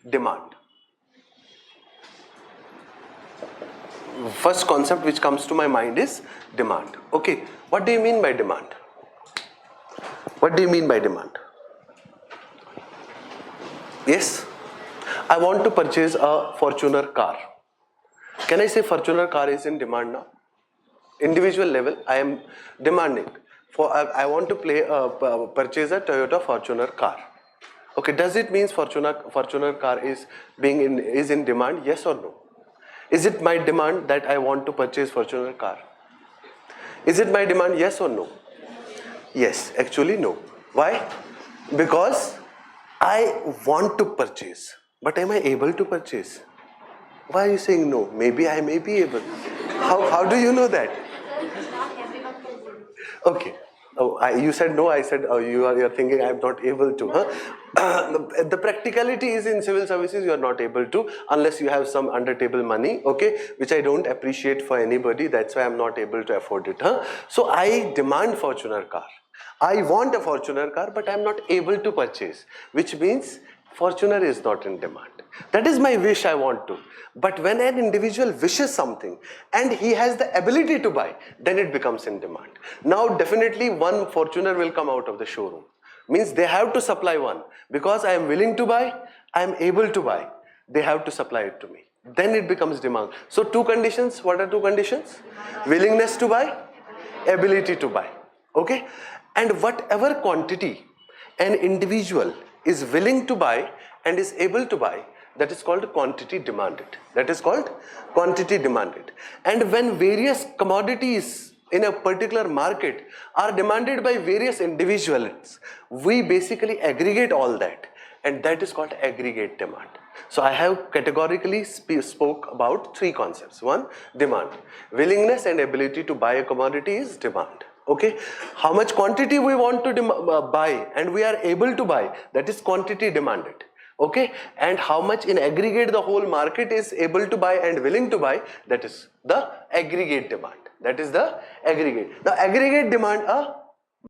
demand. First concept which comes to my mind is demand. Okay, what do you mean by demand? What do you mean by demand? Yes, I want to purchase a Fortuner car. Can I say Fortuner car is in demand now? Individual level, I am demanding for. I want to purchase a Toyota Fortuner car. Okay, does it mean Fortuner car is in demand? Yes or no? Is it my demand that I want to purchase Fortuner car? Is it my demand? Yes or no? Yes, actually no. Why? Because I want to purchase, but am I able to purchase? Why are you saying no? Maybe I may be able. How do you know that? Okay. Oh, you said no. I said you're thinking I'm not able to. Huh? The practicality is in civil services you are not able to unless you have some under table money. Okay, which I don't appreciate for anybody. That's why I'm not able to afford it. Huh? So I demand Fortuner car. I want a Fortuner car, but I'm not able to purchase, which means Fortuner is not in demand. That is my wish I want to. But when an individual wishes something and he has the ability to buy, then it becomes in demand. Now definitely one Fortuner will come out of the showroom. Means they have to supply one. Because I am willing to buy, I am able to buy. They have to supply it to me. Then it becomes demand. So two conditions. What are two conditions? Willingness to buy, ability to buy. Okay? And whatever quantity an individual is willing to buy and is able to buy, that is called quantity demanded. That is called quantity demanded. And when various commodities in a particular market are demanded by various individuals, we basically aggregate all that, and that is called aggregate demand. So I have categorically spoke about three concepts. One, demand. Willingness and ability to buy a commodity is demand. Okay, how much quantity we want to buy and we are able to buy, that is quantity demanded. Okay, and how much in aggregate the whole market is able to buy and willing to buy, that is the aggregate demand. That is the aggregate. The aggregate demand,